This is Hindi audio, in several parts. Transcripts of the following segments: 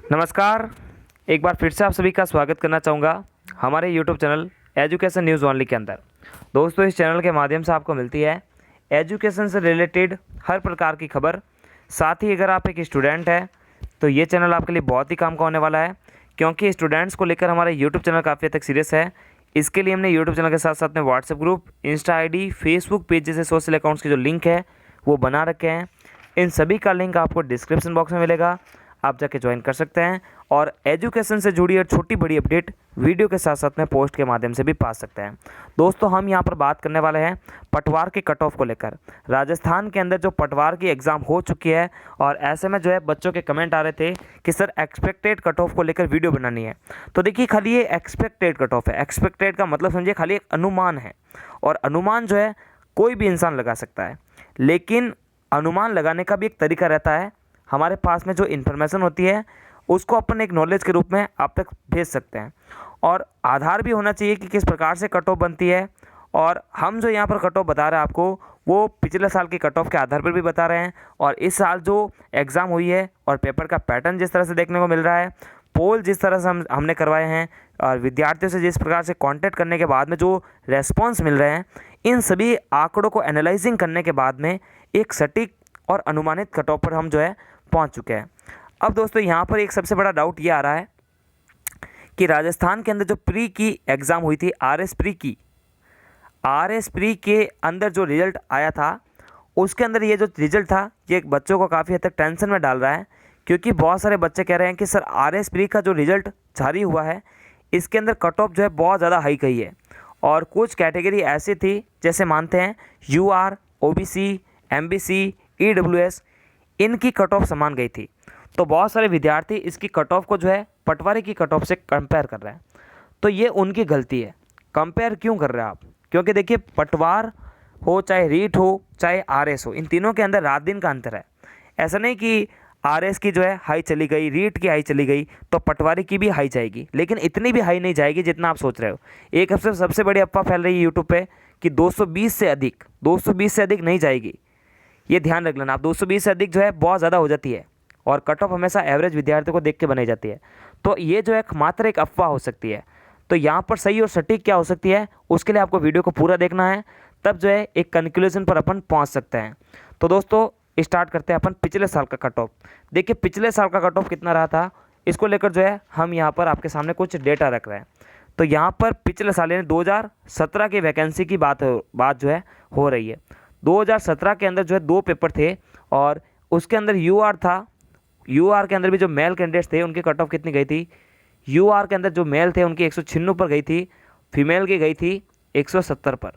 नमस्कार। एक बार फिर से आप सभी का स्वागत करना चाहूँगा हमारे YouTube channel education news only के अंदर। दोस्तों, इस चैनल के माध्यम से आपको मिलती है एजुकेशन से रिलेटेड हर प्रकार की खबर। साथ ही अगर आप एक स्टूडेंट हैं तो ये चैनल आपके लिए बहुत ही काम का होने वाला है, क्योंकि स्टूडेंट्स को लेकर हमारा यूट्यूब चैनल काफ़ी हद तक सीरियस है। इसके लिए हमने यूट्यूब चैनल के साथ साथ में WhatsApp group, Insta ID, Facebook page जैसे सोशल अकाउंट्स के जो लिंक है वो बना रखे हैं। इन सभी का लिंक आपको डिस्क्रिप्शन बॉक्स में मिलेगा, आप जाके ज्वाइन कर सकते हैं और एजुकेशन से जुड़ी और छोटी बड़ी अपडेट वीडियो के साथ साथ में पोस्ट के माध्यम से भी पा सकते हैं। दोस्तों, हम यहां पर बात करने वाले हैं पटवार के कट ऑफ को लेकर। राजस्थान के अंदर जो पटवार की एग्ज़ाम हो चुकी है और ऐसे में जो है बच्चों के कमेंट आ रहे थे कि सर एक्सपेक्टेड कट ऑफ को लेकर वीडियो बनानी है। तो देखिए, खाली ये एक्सपेक्टेड कट ऑफ है। एक्सपेक्टेड का मतलब समझिए खाली एक अनुमान है, और अनुमान जो है कोई भी इंसान लगा सकता है, लेकिन अनुमान लगाने का भी एक तरीका रहता है। हमारे पास में जो इन्फॉर्मेशन होती है उसको अपन एक नॉलेज के रूप में आप तक भेज सकते हैं, और आधार भी होना चाहिए कि किस प्रकार से कट ऑफ बनती है। और हम जो यहाँ पर कट ऑफ बता रहे हैं आपको, वो पिछले साल की कट ऑफ के आधार पर भी बता रहे हैं, और इस साल जो एग्ज़ाम हुई है और पेपर का पैटर्न जिस तरह से देखने को मिल रहा है, पोल जिस तरह से हमने करवाए हैं, और विद्यार्थियों से जिस प्रकार से कांटेक्ट करने के बाद में जो रेस्पॉन्स मिल रहे हैं, इन सभी आंकड़ों को एनालाइजिंग करने के बाद में एक सटीक और अनुमानित कट ऑफ पर हम जो है पहुंच चुके हैं। अब दोस्तों, यहाँ पर एक सबसे बड़ा डाउट ये आ रहा है कि राजस्थान के अंदर जो प्री की एग्ज़ाम हुई थी, आरएस प्री के अंदर जो रिज़ल्ट आया था, उसके अंदर ये जो रिज़ल्ट था ये बच्चों को काफ़ी हद तक टेंशन में डाल रहा है, क्योंकि बहुत सारे बच्चे कह रहे हैं कि सर आरएस प्री का जो रिज़ल्ट जारी हुआ है इसके अंदर कट ऑफ जो है बहुत ज़्यादा हाई गई है, और कुछ कैटेगरी ऐसी थी जैसे मानते हैं यूआर, ओबीसी, एमबीसी, ईडब्ल्यूएस, इनकी कट ऑफ समान गई थी। तो बहुत सारे विद्यार्थी इसकी कट ऑफ को जो है पटवारी की कट ऑफ से कंपेयर कर रहे हैं। तो ये उनकी गलती है। कंपेयर क्यों कर रहे हैं आप? क्योंकि देखिए, पटवार हो चाहे रीट हो चाहे आरएस हो, इन तीनों के अंदर रात दिन का अंतर है। ऐसा नहीं कि आरएस की जो है हाई चली गई, रीट की हाई चली गई तो पटवारी की भी हाई जाएगी, लेकिन इतनी भी हाई नहीं जाएगी जितना आप सोच रहे हो। एक हफ्ते सबसे बड़ी अफवाह फैल रही है यूट्यूब पे कि 220 से अधिक नहीं जाएगी। ये ध्यान रख लेना आप, 220 से अधिक जो है बहुत ज़्यादा हो जाती है, और कट ऑफ हमेशा एवरेज विद्यार्थियों को देख के बनाई जाती है। तो ये जो है मात्र एक अफवाह हो सकती है। तो यहाँ पर सही और सटीक क्या हो सकती है, उसके लिए आपको वीडियो को पूरा देखना है, तब जो है एक कंक्लूजन पर अपन पहुँच सकते हैं। तो दोस्तों, स्टार्ट करते हैं अपन पिछले साल का कट ऑफ। देखिए, पिछले साल का कट ऑफ कितना रहा था, इसको लेकर जो है हम यहाँ पर आपके सामने कुछ डेटा रख रहे हैं। तो यहाँ पर पिछले साल यानी 2017 की वैकेंसी की बात जो है हो रही है। 2017 के अंदर जो है 2 पेपर थे, और उसके अंदर यूआर था। यूआर के अंदर भी जो मेल कैंडिडेट्स थे उनकी कट ऑफ कितनी गई थी? यूआर के अंदर जो मेल थे उनकी 196 पर गई थी, फीमेल की गई थी 170 पर।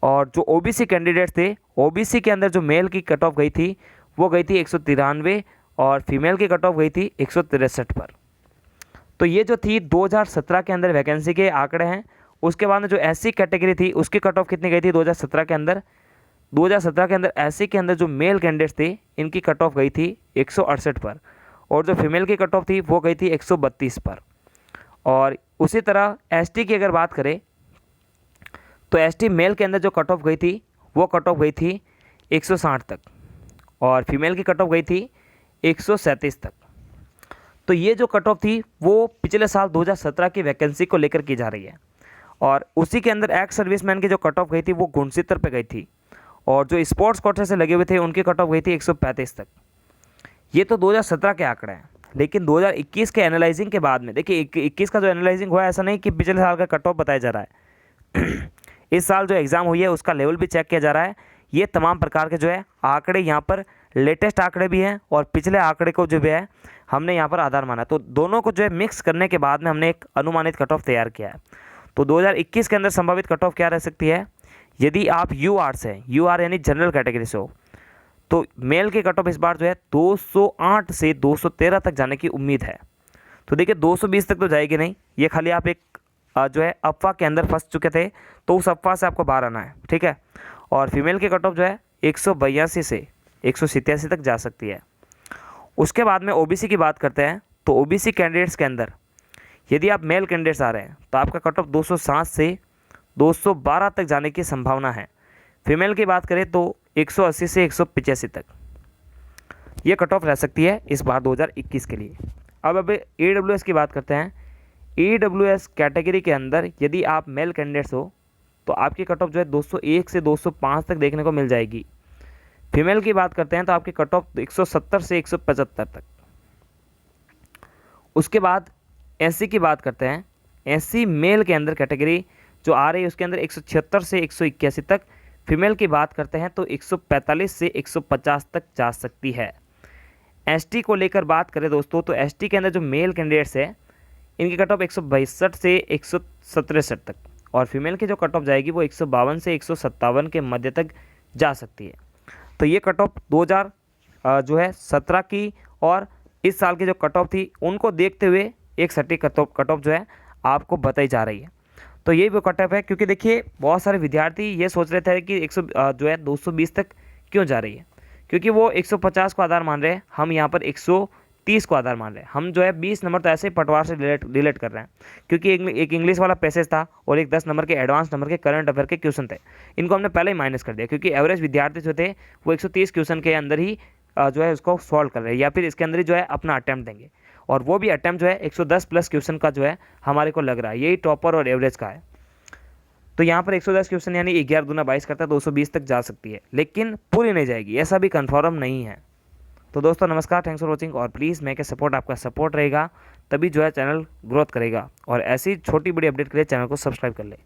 और जो ओबीसी कैंडिडेट्स थे, ओबीसी के अंदर जो मेल की कट ऑफ गई थी वो गई थी 193, और फीमेल की कट ऑफ गई थी 163 पर। तो ये जो थी 2017 के अंदर वैकेंसी के आंकड़े हैं। उसके बाद में जो एससी कैटेगरी थी उसकी कट ऑफ कितनी गई थी 2017 के अंदर? 2017 के अंदर एससी के अंदर जो मेल कैंडिडेट्स थे इनकी कट ऑफ गई थी 168 पर, और जो फीमेल की कट ऑफ थी वो गई थी 132 पर। और उसी तरह एसटी की अगर बात करें तो एसटी मेल के अंदर जो कट ऑफ गई थी वो कट ऑफ गई थी 160 तक, और फीमेल की कट ऑफ गई थी 137 तक। तो ये जो कट ऑफ थी वो पिछले साल 2017 की वैकेंसी को लेकर की जा रही है, और उसी के अंदर एक्स सर्विसमैन की जो कट ऑफ गई थी वो 69 पे गई थी, और जो स्पोर्ट्स कोटे से लगे हुए थे उनकी कट ऑफ गई थी 135 तक। ये तो 2017 के आंकड़े हैं, लेकिन 2021 के एनालाइजिंग के बाद में देखिए 21 का जो एनालाइजिंग हुआ है, ऐसा नहीं कि पिछले साल का कट ऑफ बताया जा रहा है। इस साल जो एग्ज़ाम हुई है उसका लेवल भी चेक किया जा रहा है। ये तमाम प्रकार के जो है आंकड़े यहाँ पर लेटेस्ट आंकड़े भी हैं, और पिछले आंकड़े को जो भी है हमने यहाँ पर आधार माना। तो दोनों को जो है मिक्स करने के बाद में हमने एक अनुमानित कट ऑफ तैयार किया है। तो 2021 के अंदर संभावित कट ऑफ क्या रह सकती है? यदि आप यूआर से, यूआर यानी जनरल कैटेगरी से हो, तो मेल की कट ऑफ इस बार जो है 208 से 213 तक जाने की उम्मीद है। तो देखिए, 220 तक तो जाएगी नहीं, ये खाली आप एक जो है अफवाह के अंदर फंस चुके थे, तो उस अफवाह से आपको बाहर आना है, ठीक है। और फीमेल की कट ऑफ जो है 182 से 187 तक जा सकती है। उसके बाद में ओबीसी की बात करते हैं, तो ओबीसी कैंडिडेट्स के अंदर यदि आप मेल कैंडिडेट्स आ रहे हैं तो आपका कट ऑफ 207 से 212 तक जाने की संभावना है। फीमेल की बात करें तो 180 से 185 तक ये कट ऑफ रह सकती है इस बार 2021 के लिए। अब EWS की बात करते हैं। EWS कैटेगरी के अंदर यदि आप मेल कैंडिडेट्स हो तो आपकी कट ऑफ जो है 201 से 205 तक देखने को मिल जाएगी। फीमेल की बात करते हैं तो आपकी कट ऑफ 170 से 175 तक। उसके बाद SC की बात करते हैं। SC मेल के अंदर कैटेगरी जो आ रही है उसके अंदर 176 से 181 तक। फीमेल की बात करते हैं तो 145 से 150 तक जा सकती है। ST को लेकर बात करें दोस्तों तो ST के अंदर जो मेल कैंडिडेट्स है इनकी कट ऑफ 162 से 167 तक, और फीमेल की जो कट ऑफ जाएगी वो 152 से 157 के मध्य तक जा सकती है। तो ये कट ऑफ 2017 की और इस साल की जो कट ऑफ थी उनको देखते हुए एक सटीक कट ऑफ जो है आपको बताई जा रही है। तो ये वो कट ऑफ है, क्योंकि देखिए बहुत सारे विद्यार्थी ये सोच रहे थे कि 220 तक क्यों जा रही है, क्योंकि वो 150 को आधार मान रहे हैं, हम यहाँ पर 130 को आधार मान रहे हैं। हम जो है 20 नंबर तो ऐसे ही पटवार से रिलेट कर रहे हैं, क्योंकि एक इंग्लिश वाला पैसेज था और एक 10 नंबर के एडवांस नंबर के करंट अफेयर के क्वेश्चन थे। इनको हमने पहले ही माइनस कर दिया, क्योंकि एवरेज विद्यार्थी जो थे वो 130 क्वेश्चन के अंदर ही जो है उसको सॉल्व कर रहे हैं, या फिर इसके अंदर ही जो है अपना अटैम्प्ट देंगे, और वो भी अटैम्प्ट जो है 110 प्लस क्वेश्चन का जो है हमारे को लग रहा है, यही टॉपर और एवरेज का है। तो यहाँ पर 110 क्वेश्चन यानी 11 दूना 22 करता है, 220 तक जा सकती है, लेकिन पूरी नहीं जाएगी, ऐसा भी कंफर्म नहीं है। तो दोस्तों नमस्कार, थैंक्स फॉर वॉचिंग, और प्लीज़ मैं के सपोर्ट आपका सपोर्ट रहेगा तभी जो है चैनल ग्रोथ करेगा, और ऐसी छोटी बड़ी अपडेट के लिए चैनल को सब्सक्राइब कर ले।